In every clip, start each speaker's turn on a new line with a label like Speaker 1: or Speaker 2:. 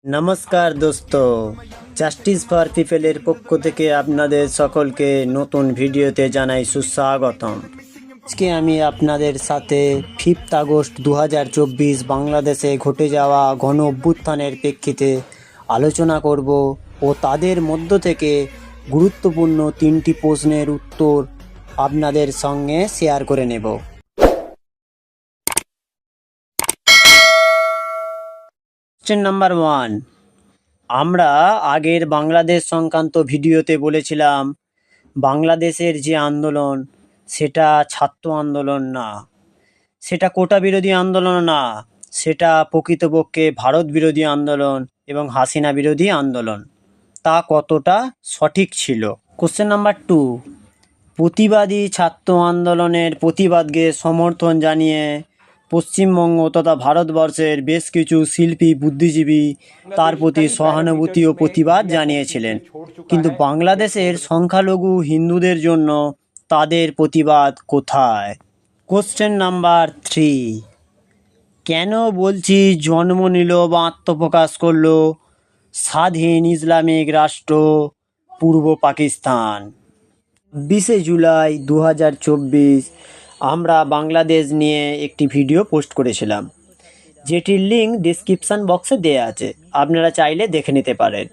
Speaker 1: নমস্কার দোস্ত, justice for পিপলের পক্ষ থেকে আপনাদের সকলকে নতুন ভিডিওতে জানাই সুস্বাগতম। আজকে আমি আপনাদের সাথে 5 আগস্ট 2024 বাংলাদেশে ঘটে যাওয়া গণ অভ্যুত্থানের প্রেক্ষিতে আলোচনা করব ও তাদের মধ্য থেকে গুরুত্বপূর্ণ 3টি প্রশ্নের উত্তর আপনাদের সঙ্গে শেয়ার করে নেব। কোশ্চেন নাম্বার 1, আমরা আগের বাংলাদেশ সংক্রান্ত ভিডিওতে বলেছিলাম বাংলাদেশের যে আন্দোলন সেটা ছাত্র আন্দোলন না, সেটা কোটা বিরোধী আন্দোলন না, সেটা প্রকৃতপক্ষে ভারত বিরোধী আন্দোলন এবং হাসিনা বিরোধী আন্দোলন। তা কতটা সঠিক ছিল? কোশ্চেন নাম্বার 2, প্রতিবাদী ছাত্র আন্দোলনের প্রতিবাদকে সমর্থন জানিয়ে পশ্চিমবঙ্গ তথা ভারতবর্ষের বেশ কিছু শিল্পী বুদ্ধিজীবী তার প্রতি সহানুভূতি ও প্রতিবাদ জানিয়েছিলেন, কিন্তু বাংলাদেশের সংখ্যালঘু হিন্দুদের জন্য তাদের প্রতিবাদ কোথায়? কোশ্চেন নাম্বার 3, কেন বলছি জন্ম নিল বা আত্মপ্রকাশ করলো স্বাধীন ইসলামিক রাষ্ট্র পূর্ব পাকিস্তান? 20 জুলাই 2024 আমরা বাংলাদেশ নিয়ে একটি ভিডিও পোস্ট করেছিলাম, যেটির লিঙ্ক ডিসক্রিপশান বক্সে দেওয়া আছে, আপনারা চাইলে দেখে নিতে পারেন।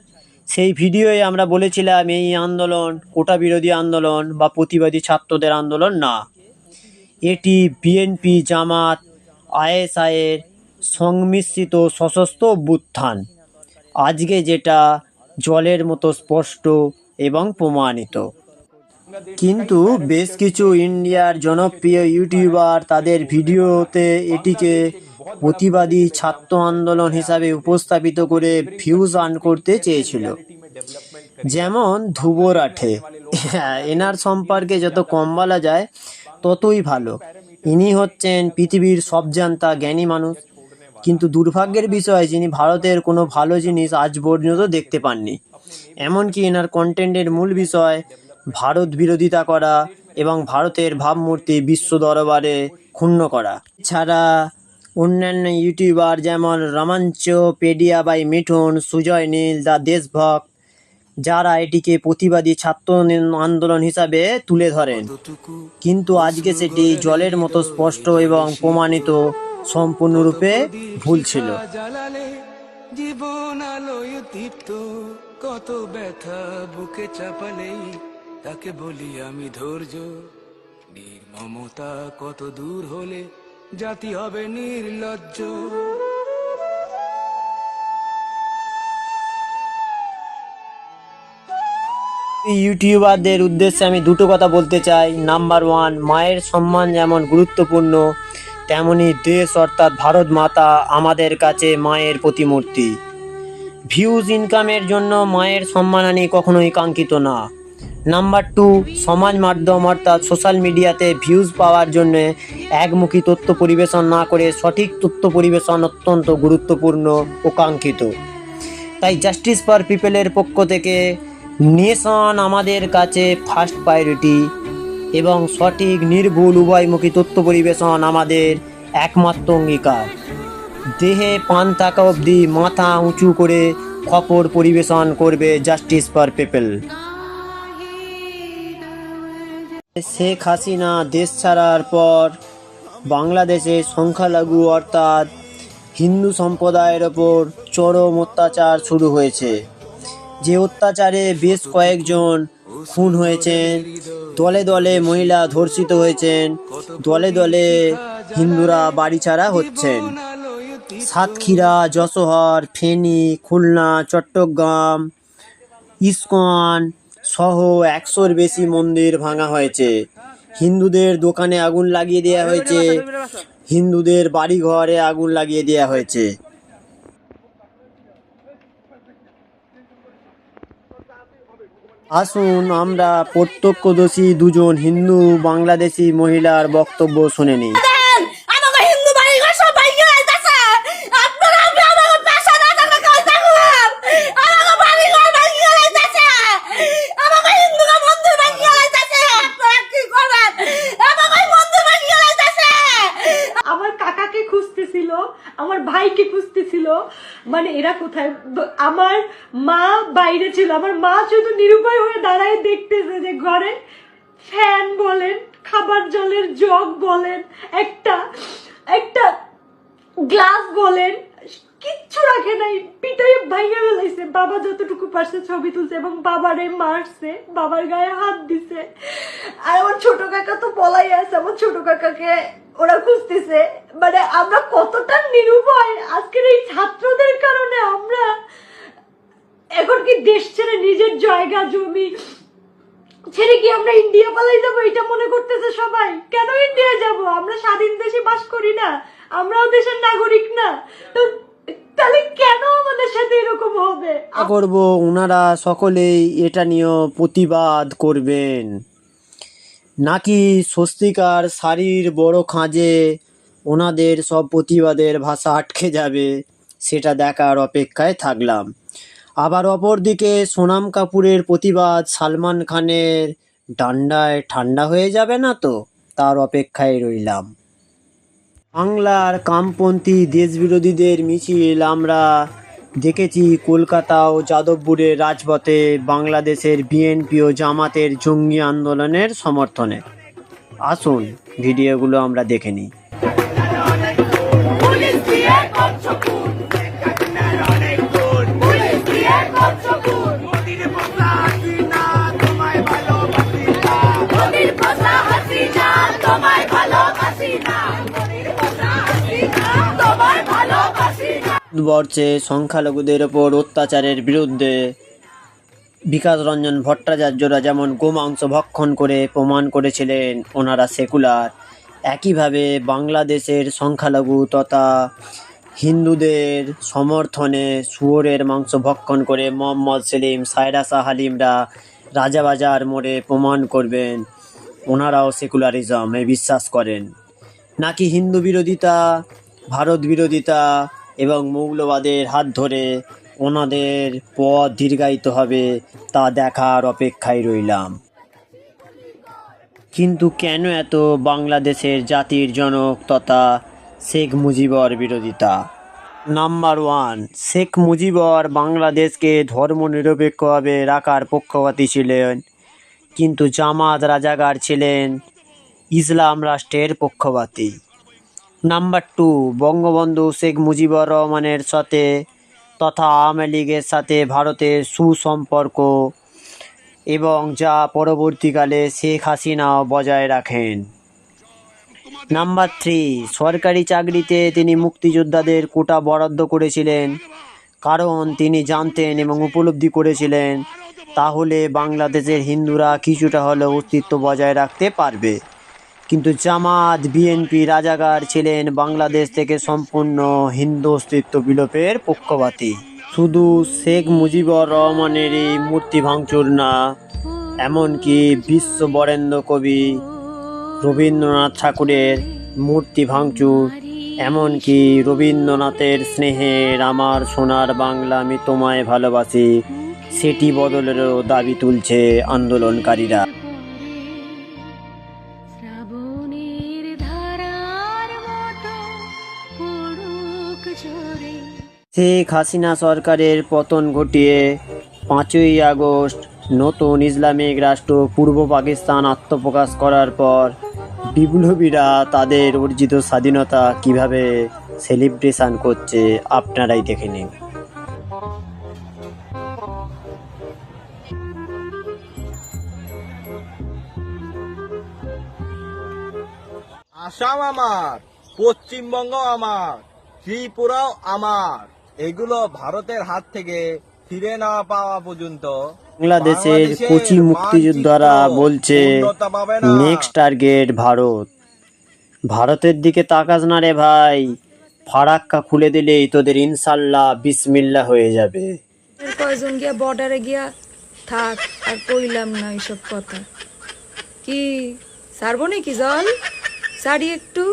Speaker 1: সেই ভিডিওয়ে আমরা বলেছিলাম এই আন্দোলন কোটা বিরোধী আন্দোলন বা প্রতিবাদী ছাত্রদের আন্দোলন না, এটি বিএনপি জামাত আইএসআইয়ের সংমিশ্রিত সশস্ত্র অভ্যুত্থান, আজকে যেটা জলের মতো স্পষ্ট এবং প্রমাণিত। কিন্তু বেশ কিছু ইন্ডিয়ার জনপ্রিয় ইউটিউবার তাদের ভিডিওতে এটিকে প্রতিবাদী ছাত্র আন্দোলন হিসাবে উপস্থাপিত করে ভিউজ আর্ন করতে চেয়েছিল, যেমন ধ্রুব রাঠে। এনার সম্পর্কে যত কম বলা যায় ততই ভালো। ইনি হচ্ছেন পৃথিবীর সবজান্তা জ্ঞানী মানুষ, কিন্তু দুর্ভাগ্যের বিষয় যিনি ভারতের কোনো ভালো জিনিস আজ পর্যন্ত দেখতে পাননি। এমনকি এনার কন্টেন্টের মূল বিষয় ভারত বিরোধিতা করা এবং ভারতের ভাবমূর্তি বিশ্ব দরবারে ক্ষুণ্ণ করা। ছাড়া অন্যান্য ইউটিউবার যেমন Romanchpedia by Mithun, Sujoy Neel, the Deshbhakt, যারা এটিকে প্রতিবাদী ছাত্র আন্দোলন হিসাবে তুলে ধরেন, কিন্তু আজকে সেটি জলের মতো স্পষ্ট এবং প্রমাণিত সম্পূর্ণরূপে ভুল ছিল।
Speaker 2: জীবন আলোয় দীপ্ত, কত ব্যথা বুকে চাপালেই তাকে বলি আমি ধৈর্য। নির্মমতা কত দূর হলে জাতি হবে নির্লজ্জ।
Speaker 1: ইউটিউবারদের উদ্দেশ্যে আমি দুটো কথা বলতে চাই। নাম্বার 1, মায়ের সম্মান যেমন গুরুত্বপূর্ণ, তেমনি দেশ অর্থাৎ ভারত মাতা আমাদের কাছে মায়ের প্রতিমূর্তি। ভিউজ ইনকামের জন্য মায়ের সম্মানহানি কখনোই কাঙ্ক্ষিত না। নাম্বার 2, সমাজ মাধ্যম অর্থাৎ সোশ্যাল মিডিয়াতে ভিউজ পাওয়ার জন্য একমুখী তথ্য পরিবেশন না করে সঠিক তথ্য পরিবেশন অত্যন্ত গুরুত্বপূর্ণ ও কাঙ্ক্ষিত। তাই জাস্টিস ফর পিপলের পক্ষ থেকে নেশন আমাদের কাছে ফার্স্ট প্রায়োরিটি এবং সঠিক নির্ভুল উভয়মুখী তথ্য পরিবেশন আমাদের একমাত্র অঙ্গীকার। দেহে পান থাকা অবধি মাথা উঁচু করে খবর পরিবেশন করবে justice for people. Sheikh Hasina দেশ ছাড়ার পর বাংলাদেশে সংখ্যালঘু অর্থাৎ হিন্দু সম্প্রদায়ের ওপর চরম অত্যাচার শুরু হয়েছে, যে অত্যাচারে বেশ কয়েকজন খুন হয়েছেন, দলে দলে মহিলা ধর্ষিত হয়েছেন, দলে দলে হিন্দুরা বাড়ি ছাড়া হচ্ছেন। সাতক্ষীরা, যশোর, ফেনী, খুলনা, চট্টগ্রাম, ইস্কন সহ 100-র বেশি মন্দির ভাঙা হয়েছে, হিন্দুদের দোকানে আগুন লাগিয়ে দেওয়া হয়েছে, হিন্দুদের বাড়ি ঘরে আগুন লাগিয়ে দেওয়া হয়েছে। আসুন আমরা প্রত্যক্ষদর্শী দুজন হিন্দু বাংলাদেশি মহিলার বক্তব্য শুনে নিই।
Speaker 3: আমার কাকাকে খুঁজতেছিল, আমার ভাইকে খুঁজতেছিল, মানে এরা কোথায়? আমার মা বাইরে ছিল, আমার মা শুধু নিরুপায় হয়ে দাঁড়ায় দেখতেছে যে ঘরে ফ্যান বলেন, খাবার জলের জগ বলেন, একটা একটা গ্লাস বলেন, কিচ্ছু রাখে নাই, পিটাই ভাইয়া ফেলাইছে। বাবা যতটুকু পারছে ছবি তুলছে এবং বাবারে মারছে, বাবার গায়ে হাত দিছে। আর আমার ছোট কাকা তো পলাই আছে, আমার ছোট কাকাকে ওরা খুঁজতেছে। মানে আমরা কতটা নিরুপায় আজকের এই ছাত্রদের কারণে। আমরা এখন কি দেশ ছেড়ে নিজের জায়গা জমি ছেড়ে কি আমরা ইন্ডিয়া পালাই যাবো এটা মনে করতেছে সবাই? কেন ইন্ডিয়া যাব? আমরা স্বাধীন দেশে বাস করি না? আমরাও দেশের নাগরিক না? তো তাহলে কেন আমাদের সাথে এরকম হবে?
Speaker 1: করব ওনারা সকলেই এটা নিয়েও প্রতিবাদ করবেন, নাকি স্বস্তিকার শাড়ির বড় খাঁজে ওনাদের সব প্রতিবাদের ভাষা আটকে যাবে, সেটা দেখার অপেক্ষায় থাকলাম। আবার অপরদিকে সোনাম কাপুরের প্রতিবাদ সালমান খানের ডান্ডায় ঠান্ডা হয়ে যাবে না তো, তার অপেক্ষায় রইলাম। বাংলার কামপন্থী দেশবিরোধীদের মিছিল আমরা দেখেছি কলকাতা ও যাদবপুরের রাজপথে বাংলাদেশের বিএনপি ও জামাতের জঙ্গি আন্দোলনের সমর্থনে। আসুন ভিডিওগুলো আমরা দেখে নিই। ভারতবর্ষে সংখ্যালঘুদের ওপর অত্যাচারের বিরুদ্ধে বিকাশ রঞ্জন ভট্টাচার্যরা যেমন গোমাংস ভক্ষণ করে প্রমাণ করেছিলেন ওনারা সেকুলার, একইভাবে বাংলাদেশের সংখ্যালঘু তথা হিন্দুদের সমর্থনে শুয়োরের মাংস ভক্ষণ করে মোহাম্মদ সেলিম, সায়রা শাহ হালিমরা রাজাবাজার মোড়ে প্রমাণ করবেন ওনারাও সেকুলারিজমে বিশ্বাস করেন, নাকি হিন্দু বিরোধিতা, ভারত বিরোধিতা এবং মৌলবাদের হাত ধরে ওনাদের পথ দীর্ঘায়িত হবে, তা দেখার অপেক্ষায় রইলাম। কিন্তু কেন এত বাংলাদেশের জাতির জনক তথা শেখ মুজিবর বিরোধিতা? নাম্বার 1, শেখ মুজিবর বাংলাদেশকে ধর্মনিরপেক্ষভাবে রাখার পক্ষপাতী ছিলেন, কিন্তু জামাত রাজাকার ছিলেন ইসলাম রাষ্ট্রের পক্ষপাতী। নাম্বার 2, বঙ্গবন্ধু শেখ মুজিবুর রহমানের সাথে তথা আওয়ামী লীগের সাথে ভারতের সুসম্পর্ক এবং যা পরবর্তীকালে শেখ হাসিনাও বজায় রাখেন। নাম্বার 3, সরকারি চাকরিতে তিনি মুক্তিযোদ্ধাদের কোটা বরাদ্দ করেছিলেন, কারণ তিনি জানতেন এবং উপলব্ধি করেছিলেন তাহলে বাংলাদেশের হিন্দুরা কিছুটা হলেও অস্তিত্ব বজায় রাখতে পারবে। কিন্তু জামাত বিএনপি রাজাকার ছিলেন বাংলাদেশ থেকে সম্পূর্ণ হিন্দু অস্তিত্ব বিলোপের পক্ষপাতী। শুধু শেখ মুজিবুর রহমানেরই মূর্তি ভাঙচুর না, এমনকি বিশ্ব বরেণ্য কবি রবীন্দ্রনাথ ঠাকুরের মূর্তি ভাঙচুর, এমনকি রবীন্দ্রনাথের স্নেহের আমার সোনার বাংলা আমি তোমায় ভালোবাসি সেটি বদলেরও দাবি তুলছে আন্দোলনকারীরা। শেখ হাসিনা সরকারের পতন ঘটিয়ে 5ই আগস্ট নতুন ইসলামিক রাষ্ট্র পূর্ব পাকিস্তান আত্মপ্রকাশ করার পর বিপ্লবীরা তাদের অর্জিত স্বাধীনতা কিভাবে সেলিব্রেশন করছে আপনারাই দেখে নিন।
Speaker 4: আসাম আমার, পশ্চিমবঙ্গ আমার, ত্রিপুরাও আমার। এগুলো ভারতের হাত থেকে ফিরে না পাওয়া পর্যন্ত
Speaker 1: বাংলাদেশের কোচি মুক্তিযোদ্ধারা বলছে নেক্সট টার্গেট ভারত। ভারতের দিকে তাকাস না রে ভাই, ফারাক্কা খুলে দিলেই তোদের ইনশাল্লাহ বিসমিল্লাহ হয়ে যাবে।
Speaker 5: কয়জন গিয়া বর্ডারে গিয়া থাক, আর কইলাম না এইসব কথা। কি সারবো নাকি জল? সারি একটু